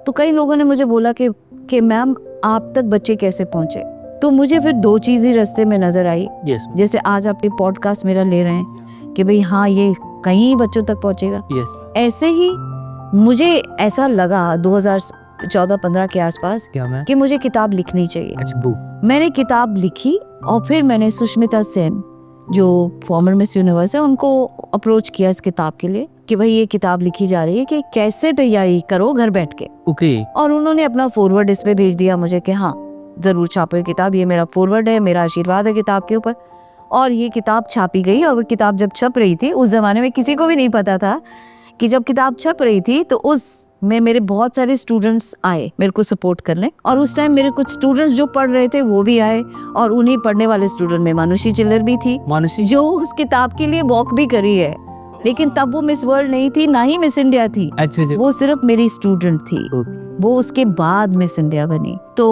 तो कई लोगों ने मुझे बोला कि मैम आप तक बच्चे कैसे पहुंचे। तो मुझे फिर दो चीज़ ही रास्ते में नजर आई। yes, जैसे आज आप ये पॉडकास्ट मेरा ले रहे हैं कि भाई हाँ ये कहीं बच्चों तक पहुंचेगा। yes, ऐसे ही मुझे ऐसा लगा 2014-15 के आसपास क्या मैम? कि मुझे किताब लिखनी चाहिए। अच्छा बुक। मैंने किताब लिखी और फिर मैंने सुष्मिता सेन जो फॉर्मर मिस यूनिवर्स है उनको अप्रोच किया इस किताब के लिए कि भाई ये किताब लिखी जा रही है कि कैसे तैयारी करो घर बैठ के। ओके। और उन्होंने अपना फॉरवर्ड इस पे भेज दिया मुझे कि हाँ ज़रूर छापो ये किताब, ये मेरा फॉरवर्ड है, मेरा आशीर्वाद है किताब के ऊपर। और ये किताब छापी गई और वो किताब जब छप रही थी उस ज़माने में किसी को भी नहीं पता था कि जब किताब छप रही थी तो उसमें मेरे बहुत सारे स्टूडेंट्स आए मेरे को सपोर्ट करने। और उस टाइम मेरे कुछ स्टूडेंट्स जो पढ़ रहे थे वो भी आए और उन्हीं पढ़ने वाले स्टूडेंट में मानुषी चिल्लर भी थी, मानुषी जो उस किताब के लिए वॉक भी करी है। लेकिन तब वो मिस वर्ल्ड नहीं थी, ना ही मिस इंडिया थी, अच्छा अच्छा। वो सिर्फ मेरी स्टूडेंट थी। ओके। वो उसके बाद मिस इंडिया बनी। तो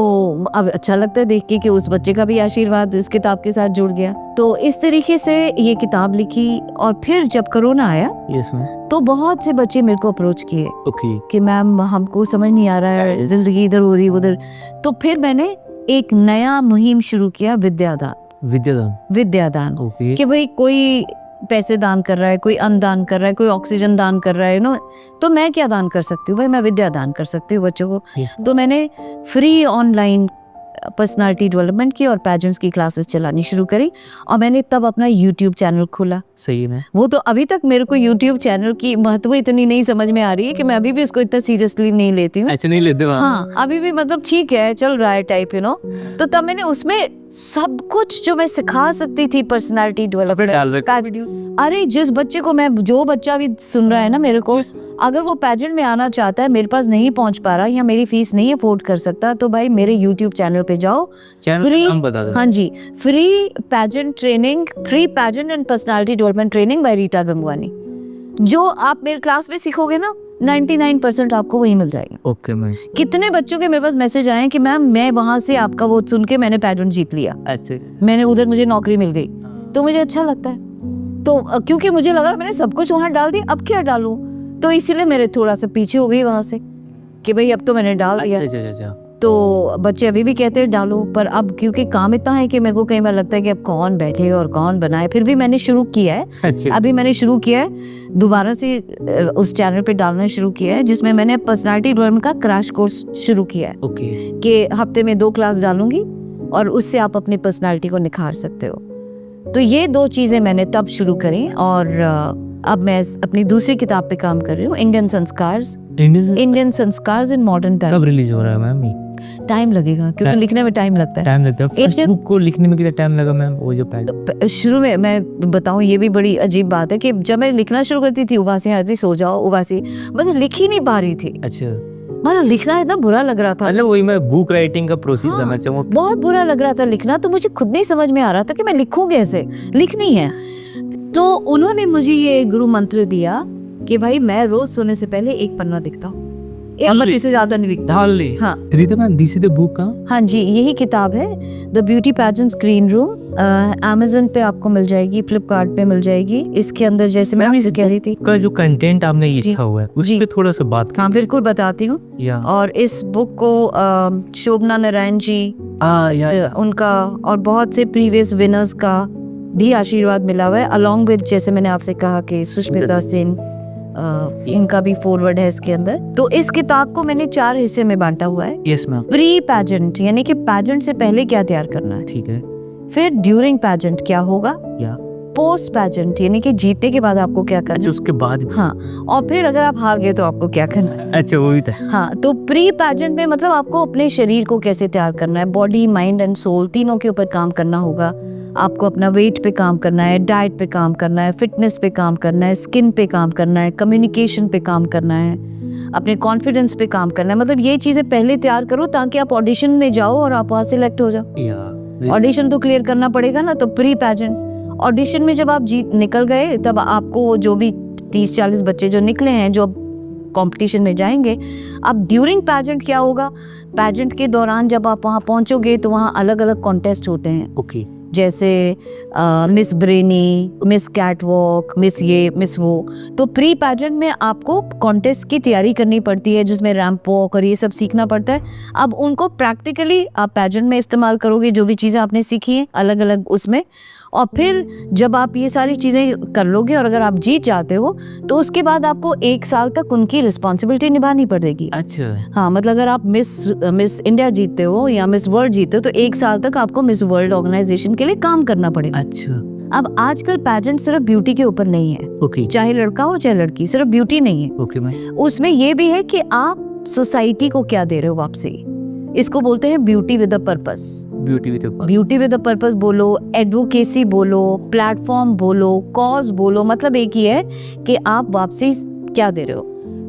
अब अच्छा लगता है देख के कि उस बच्चे का भी आशीर्वाद इस किताब के साथ जुड़ गया। तो इस तरीके से ये किताब लिखी। और फिर जब कोरोना आया यस मैम। तो बहुत से बच्चे मेरे को अप्रोच किए ओके। कि मैम हमको समझ नहीं आ रहा है, जिंदगी इधर हो रही उधर। तो फिर मैंने एक नया मुहिम शुरू किया, विद्यादान। ओके। कि भाई कोई पैसे दान कर रहा है, कोई अन्न दान कर रहा है, कोई ऑक्सीजन दान कर रहा है, नो, तो मैं क्या दान कर सकती हूँ? भाई मैं विद्या दान कर सकती हूँ बच्चों को। Yes. तो मैंने फ्री ऑनलाइन पर्सनालिटी डेवलपमेंट की और पैजेंट्स की क्लासेस चलानी शुरू करी। और मैंने तब अपना यूट्यूब चैनल खोला। सही है मैम। वो तो अभी तक मेरे को यूट्यूब चैनल की महत्व इतनी नहीं समझ में आ रही है कि मैं अभी भी इसको इतना सीरियसली नहीं लेती हूँ। अच्छा नहीं लेते मैम। हाँ अभी भी मतलब ठीक है चल रहा है टाइप तो तब मैंने उसमें सब कुछ जो मैं सिखा सकती थी पर्सनालिटी डेवलपमेंट। अरे जिस बच्चे को जो बच्चा अभी सुन रहा है ना मेरे को, अगर वो पैजेंट में आना चाहता है, मेरे पास नहीं पहुंच पा रहा या मेरी फीस नहीं अफोर्ड कर सकता, तो भाई मेरे यूट्यूब चैनल पे जाओ। चैनल का नाम बता दो। हाँ जी, free pageant training, free pageant and personality development training by Rita Gangwani. जो आप मेरे क्लास में सीखोगे ना 99% आपको वही मिल जाएगा। Okay ma'am. कितने बच्चों के मेरे पास मैसेज आए कि मैम मैं वहां से आपका वो सुन के मैंने पैजेंट जीत लिया, अच्छा मैंने उधर मुझे नौकरी मिल गई। तो मुझे अच्छा लगता है। तो क्योंकि मुझे लगा मैंने सब कुछ वहां डाल दिया, अब क्या डालूं, तो इसीलिए मेरे थोड़ा सा पीछे हो गई वहां से कि भाई अब तो मैंने डाल दिया। अच्छा। तो बच्चे अभी भी कहते हैं डालो, पर अब क्योंकि काम इतना है कि मेरे को कई बार लगता है कि अब कौन बैठे और कौन बनाए। फिर भी मैंने शुरू किया है। अच्छा। अभी मैंने शुरू किया है दोबारा से उस चैनल पे डालना शुरू किया है, जिसमें मैंने पर्सनालिटी डेवलपमेंट का क्रैश कोर्स शुरू किया है। ओके। कि हफ्ते में 2 क्लास डालूंगी और उससे आप अपनी पर्सनालिटी को निखार सकते हो। तो ये 2 चीज़ें मैंने तब शुरू करी। और अब मैं अपनी दूसरी किताब पे काम कर रही हूँ, इंडियन संस्कार इन मॉडर्न टाइम। कब रिलीज हो रहा है मैम? टाइम लगेगा क्योंकि लिखने में टाइम लगता है। टाइम लगता है। फर्स्ट बुक को लिखने में कितना टाइम लगा मैम? वो जो शुरू में मैं बताऊं, ये भी बड़ी अजीब बात है कि जब मैं लिखना शुरू करती थी उबासी आती सो जाओ उबासी, मतलब लिख ही नहीं पा रही थी। अच्छा। मतलब लिखना इतना बुरा लग रहा था। मतलब वही मैं बुक राइटिंग का प्रोसेस समझ चाहूँ। बहुत बुरा लग रहा था लिखना, तो मुझे खुद नहीं समझ में आ रहा था कि मैं लिखूं कैसे, लिखनी है। तो उन्होंने मुझे ये गुरु मंत्र दिया कि भाई मैं रोज सोने से पहले 1 पन्ना लिखता हूँ, 1 पन्ने से ज्यादा नहीं लिखता। हाँ Rita ma'am, this is the book का? हाँ जी, यही किताब है, the beauty pageant screen room. Amazon पे आपको मिल जाएगी, फ्लिपकार्ट पे मिल जाएगी। इसके अंदर जैसे मैं आपसे कह रही थी का जो कंटेंट आपने लिखा हुआ है उस पे थोड़ा सा बात। हाँ बिल्कुल बताती हूँ। और इस बुक को शोभना नारायण जी उनका और बहुत से प्रीवियस विनर्स का भी आशीर्वाद मिला हुआ है, अलॉन्ग विद जैसे मैंने आपसे कहा कि सुष्मिता सेन, इनका भी फॉरवर्ड है इसके अंदर। तो इस किताब को मैंने 4 हिस्से में बांटा हुआ है। Yes ma'am. प्री पैजेंट यानी कि पैजेंट से पहले क्या तैयार करना है, ठीक है। फिर ड्यूरिंग पैजेंट क्या होगा, या पोस्ट पैजेंट यानी कि जीतने के बाद आपको क्या करना है, उसके बाद। हाँ, और फिर अगर आप हार गए तो आपको क्या करना है। अच्छा वो भी था। हाँ, तो प्री पैजेंट में मतलब आपको अपने शरीर को कैसे तैयार करना है, बॉडी माइंड एंड सोल तीनों के ऊपर काम करना होगा। आपको अपना वेट पे काम करना है, डाइट पे काम करना है, फिटनेस पे काम करना है, स्किन पे काम करना है, कम्युनिकेशन पे काम करना है, अपने कॉन्फिडेंस पे काम करना है। मतलब ये चीजें पहले तैयार करो ताकि आप ऑडिशन में जाओ और आप वहाँ सिलेक्ट हो जाओ। ऑडिशन तो क्लियर करना पड़ेगा ना, तो प्री पैजेंट ऑडिशन में जब आप जीत निकल गए तब आपको जो भी 30-40 बच्चे जो निकले हैं जो कंपटीशन में जाएंगे। अब ड्यूरिंग पैजेंट क्या होगा, पैजेंट के दौरान जब आप वहाँ पहुँचोगे तो वहाँ अलग अलग कॉन्टेस्ट होते हैं। ओके। जैसे miss brainy, miss catwalk, miss ये मिस वो। तो प्री पैजेंट में आपको कॉन्टेस्ट की तैयारी करनी पड़ती है जिसमें रैंप वॉक और ये सब सीखना पड़ता है। अब उनको प्रैक्टिकली आप पैजेंट में इस्तेमाल करोगे जो भी चीज़ें आपने सीखी हैं अलग अलग उसमें, और फिर जब आप ये सारी चीज़ें कर लोगे और अगर आप जीत जाते हो तो उसके बाद आपको 1 साल तक उनकी रिस्पॉन्सिबिलिटी निभानी पड़ेगी। अच्छा। हाँ, मतलब अगर आप मिस इंडिया जीतते हो या मिस वर्ल्ड जीतते हो तो 1 साल तक आपको मिस वर्ल्ड ऑर्गेनाइजेशन के लिए काम करना पड़ेगा। अच्छा। अब आजकल पैजेंट सिर्फ ब्यूटी के ऊपर नहीं है, ओके। चाहे लड़का हो चाहे लड़की, सिर्फ ब्यूटी नहीं है। Okay ma'am. उसमें ये भी है कि आप सोसाइटी को क्या दे रहे हो वापसी। इसको बोलते हैं beauty with a purpose. Beauty with beauty with a purpose बोलो, एडवोकेसी बोलो, प्लेटफॉर्म बोलो, कॉज बोलो, मतलब एक ही है कि आप वापसी क्या दे रहे हो।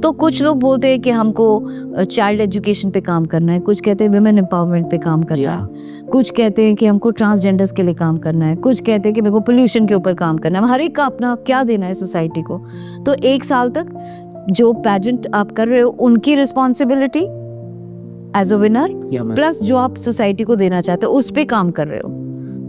तो कुछ लोग बोलते हैं कि हमको चाइल्ड एजुकेशन पे काम करना है, कुछ कहते हैं विमेन एम्पावरमेंट पे काम करना है, कुछ कहते हैं कि हमको ट्रांसजेंडर्स के लिए काम करना है, कुछ कहते हैं कि मेरे को पोल्यूशन के ऊपर काम करना है। हर एक का अपना क्या देना है सोसाइटी को। तो 1 साल तक जो पैजेंट आप कर रहे हो उनकी responsibility as a winner, plus जो आप सोसाइटी को देना चाहते हो उस पे काम कर रहे हो।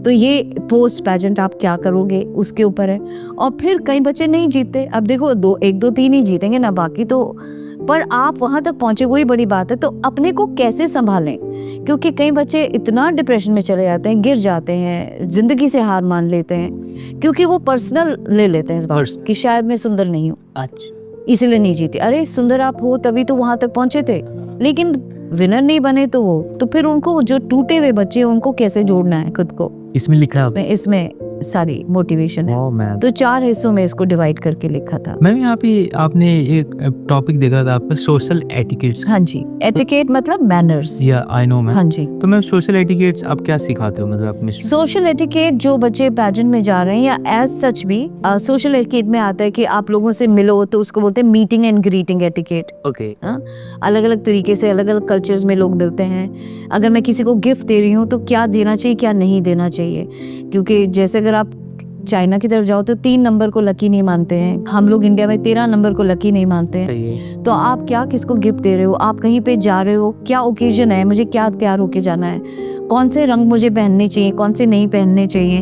तो ये पोस्ट पैजेंट आप क्या करोगे उसके ऊपर है। और फिर कई बच्चे नहीं जीतते। अब देखो 1 2 3 ही जीतेंगे ना, बाकी तो, पर आप वहाँ तक पहुँचे वही बड़ी बात है। तो अपने को कैसे संभालें, क्योंकि कई बच्चे इतना डिप्रेशन में चले जाते हैं, गिर जाते हैं, जिंदगी से हार मान लेते हैं, क्योंकि वो पर्सनल ले लेते हैं इस बात कि शायद मैं सुंदर नहीं हूँ, अच्छा, इसीलिए नहीं जीती। अरे सुंदर आप हो तभी तो वहाँ तक पहुँचे थे, लेकिन विनर नहीं बने तो वो, तो फिर उनको जो टूटे हुए बच्चे उनको कैसे जोड़ना है खुद को। इसमें लिखा है इसमें सारी मोटिवेशन है। मैम। तो 4 हिस्सों में इसको डिवाइड करके लिखा था। मैम यहाँ पे आपने एक टॉपिक देखा था आपका सोशल एटिकेट्स। हाँ जी, एटिकेट मतलब मैनर्स। या आई नो मैम। हाँ जी। तो मैम सोशल एटिकेट्स आप क्या सिखाते हो, मतलब अपने सोशल एटिकेट जो बच्चे पैजेंट में जा रहे हैं या एज सच भी सोशल एटिकेट में आता है कि आप लोगों से मिलो, तो उसको बोलते हैं meeting and greeting etiquette. Okay. अलग अलग तरीके से अलग अलग कल्चर्स में लोग मिलते हैं। अगर मैं किसी को गिफ्ट दे रही हूँ तो क्या देना चाहिए क्या नहीं देना चाहिए, क्योंकि जैसे अगर आप चाइना की तरफ जाओ तो 3 नंबर को लकी नहीं मानते हैं, हम लोग इंडिया में 13 नंबर को लकी नहीं मानते हैं। तो आप क्या किसको गिफ्ट दे रहे हो, आप कहीं पे जा रहे हो, क्या ओकेजन है, मुझे क्या तैयार होके जाना है, कौन से रंग मुझे पहनने चाहिए कौन से नहीं पहनने चाहिए,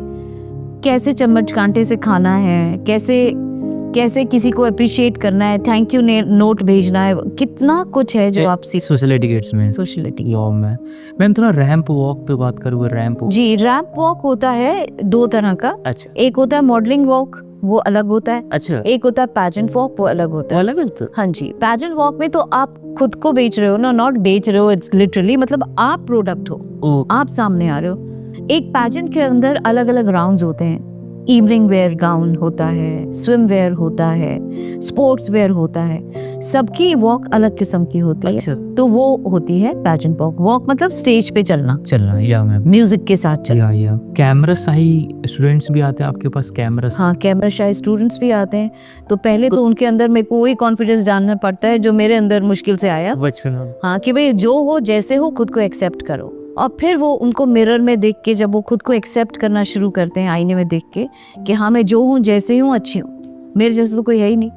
कैसे चम्मच कांटे से खाना है, कैसे किसी को अप्रिशिएट करना है, थैंक यू नोट भेजना है, कितना कुछ है जो आप सीख सोशल एटिकेट्स में। Social etiquette. मैम थोड़ा रैंप वॉक पे बात करूँ। रैंप वॉक जी, रैंप वॉक होता है 2 तरह का। अच्छा। एक होता है मॉडलिंग वॉक, वो अलग होता है। अच्छा। एक होता है पैजेंट वॉक, वो अलग होता है। अलग है। हाँ जी, पैजेंट वॉक में तो आप खुद को बेच रहे हो ना, नॉट बेच रहे हो, इट्स लिटरली मतलब आप प्रोडक्ट हो, आप सामने आ रहे हो। एक पैजेंट के अंदर अलग अलग राउंड्स होते हैं। इवनिंग वेयर गाउन होता है, स्विम वेयर होता है, स्पोर्ट्स वेयर होता है, सबकी वॉक अलग किस्म की होती है। तो वो होती है पैजेंट वॉक। वॉक मतलब स्टेज पे चलना या मैम म्यूजिक के साथ चलना। या कैमरा शाही स्टूडेंट्स भी आते हैं आपके पास? कैमरा, हाँ, कैमरा शाही स्टूडेंट्स भी आते हैं। तो पहले तो उनके अंदर में कोई कॉन्फिडेंस डालना पड़ता है जो मेरे अंदर मुश्किल से आया बचपन में। हाँ, कि भाई जो हो जैसे हो खुद को एक्सेप्ट करो। और फिर वो उनको मिरर में देख के जब वो खुद को एक्सेप्ट करना शुरू करते हैं आईने में देख के कि हाँ मैं जो हूँ जैसे हूँ अच्छी हूँ, मेरे जैसे तो कोई है ही नहीं,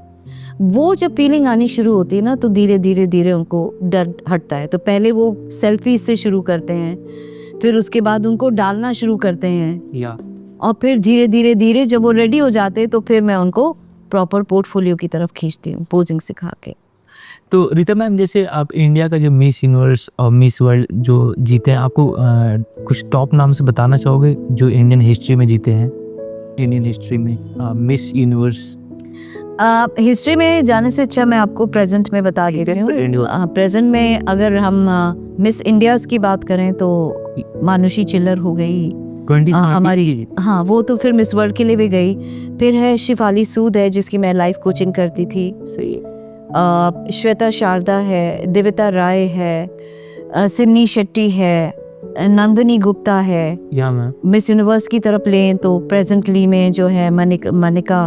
वो जब फीलिंग आनी शुरू होती है ना तो धीरे धीरे धीरे उनको डर हटता है। तो पहले वो सेल्फी से शुरू करते हैं, फिर उसके बाद उनको डालना शुरू करते हैं, और फिर धीरे धीरे धीरे जब वो रेडी हो जाते हैं तो फिर मैं उनको प्रॉपर पोर्टफोलियो की तरफ खींचती हूँ पोजिंग सिखा के। तो रीता मैम, जैसे आप इंडिया का जो मिस यूनिवर्स और मिस वर्ल्ड जो जीते हैं, आपको कुछ टॉप नाम से बताना चाहोगे जो इंडियन हिस्ट्री में जीते हैं? इंडियन हिस्ट्री में मिस यूनिवर्स। हिस्ट्री में जाने से अच्छा मैं आपको प्रेजेंट में बता दे रही हूँ। प्रेजेंट में अगर हम मिस इंडियाज की बात करें तो मानुषी चिल्लर हो गई हमारी, हाँ वो तो फिर मिस वर्ल्ड के लिए भी गई। फिर है शिफाली सूद है जिसकी मैं लाइफ कोचिंग करती थी। सही। श्वेता शारदा है, दिविता राय है, सिन्नी शेट्टी है, नंदिनी गुप्ता है। या मैम मिस यूनिवर्स की तरफ लें तो प्रेजेंटली में जो है मनिका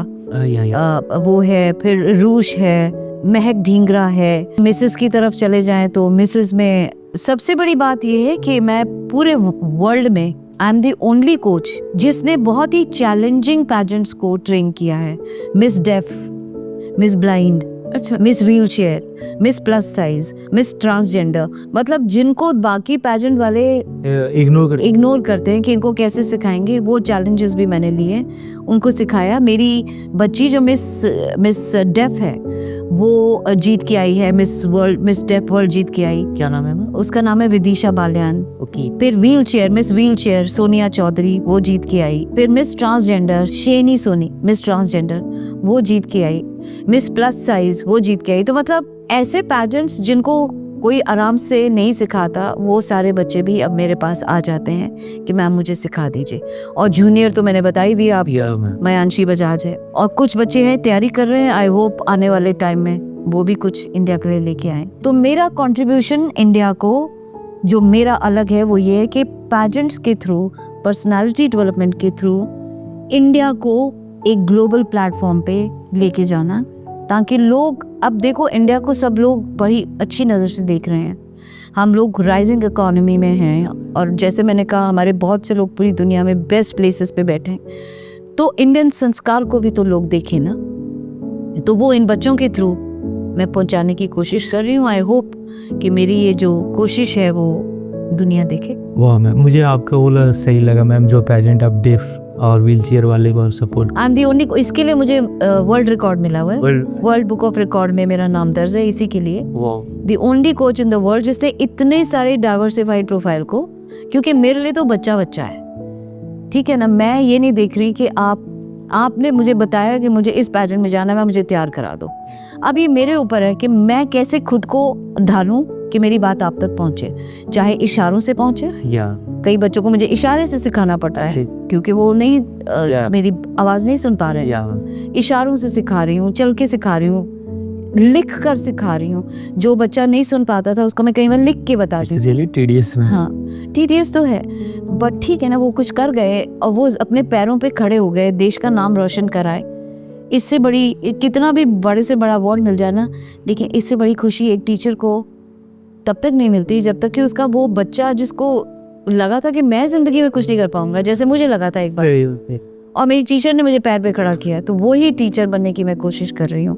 वो है, फिर रूश है, महक ढींगरा है। मिसेस की तरफ चले जाएं तो मिसेस में सबसे बड़ी बात यह है कि मैं पूरे वर्ल्ड में I am the only coach जिसने बहुत ही चैलेंजिंग पैजेंट्स को ट्रेन किया है। मिस डेफ, मिस ब्लाइंड, अच्छा miss wheel chair, miss plus size, miss transgender, मतलब जिनको बाकी पेजेंट वाले इग्नोर कर इग्नोर करते हैं कि इनको कैसे सिखाएंगे, वो चैलेंजेस भी मैंने लिए, उनको सिखाया। मेरी बच्ची जो मिस डेफ है वो जीत के आई है, मिस डेफ वर्ल्ड जीत के आई। क्या नाम है मैम? उसका नाम है विदिशा बाल्यान। ओके। फिर miss wheelchair Sonia Chaudhary, वो जीत के आई। फिर miss transgender Sheni Soni, miss transgender, वो जीत के आई। मिस प्लस साइज, वो जीत के आई। तो मतलब ऐसे पेजेंट्स जिनको कोई आराम से नहीं सिखाता, वो सारे बच्चे भी अब मेरे पास आ जाते हैं कि मैम मुझे सिखा दीजिए। और जूनियर तो मैंने बता ही दिया, आप या मैम। मयांशी बजाज है, और कुछ बच्चे हैं तैयारी कर रहे हैं। आई होप आने वाले टाइम में वो भी कुछ इंडिया के लिए लेके आए। तो मेरा कंट्रीब्यूशन इंडिया को जो मेरा अलग है वो ये है कि पैजेंट्स के थ्रू, पर्सनालिटी डेवलपमेंट के थ्रू इंडिया को एक ग्लोबल प्लेटफॉर्म पे लेके जाना, ताकि लोग, अब देखो इंडिया को सब लोग बड़ी अच्छी नज़र से देख रहे हैं। हम लोग राइजिंग इकोनॉमी में हैं, और जैसे मैंने कहा हमारे बहुत से लोग पूरी दुनिया में बेस्ट प्लेसेस पे बैठे हैं। तो इंडियन संस्कार को भी तो लोग देखें ना, तो वो इन बच्चों के थ्रू मैं पहुंचाने की कोशिश कर रही हूँ। आई होप कि मेरी ये जो कोशिश है वो दुनिया देखे। वाह मैम, मुझे आपका बोला सही लगा मैम, जो पेजेंट आप डेफ और व्हील चेयर वाले को support. I am the only, इसके लिए मुझे वर्ल्ड रिकॉर्ड मिला हुआ है, वर्ल्ड बुक ऑफ रिकॉर्ड में मेरा नाम दर्ज है इसी के लिए। The only coach in the world जिसने इतने सारे डाइवर्सिफाइड प्रोफाइल को, क्योंकि मेरे लिए तो बच्चा बच्चा है, ठीक है ना। मैं ये नहीं देख रही कि आपने मुझे बताया कि मुझे इस पैटर्न में जाना है, मुझे तैयार करा दो। अब ये मेरे ऊपर है कि मैं कैसे खुद को ढालूं कि मेरी बात आप तक पहुंचे, चाहे इशारों से पहुंचे। या कई बच्चों को मुझे इशारे से सिखाना पड़ता है क्योंकि वो नहीं मेरी आवाज़ नहीं सुन पा रहे हैं। इशारों से सिखा रही हूँ, चल के सिखा रही हूँ, लिख कर सिखा रही हूँ। जो बच्चा नहीं सुन पाता था उसको मैं कई बार लिख के बताती हूँ। रियली टीडियस में। हाँ टीडियस तो है, बट ठीक है ना, वो कुछ कर गए और वो अपने पैरों पे खड़े हो गए, देश का नाम रोशन कराए। इससे बड़ी, कितना भी बड़े से बड़ा अवार्ड मिल जाए ना, लेकिन इससे बड़ी खुशी एक टीचर को तब तक नहीं मिलती जब तक कि उसका वो बच्चा जिसको लगा था कि मैं जिंदगी में कुछ नहीं कर पाऊंगा, जैसे मुझे लगा था एक बार, और मेरी टीचर ने मुझे पैर पे खड़ा किया, तो वही टीचर बनने की मैं कोशिश कर रही हूँ।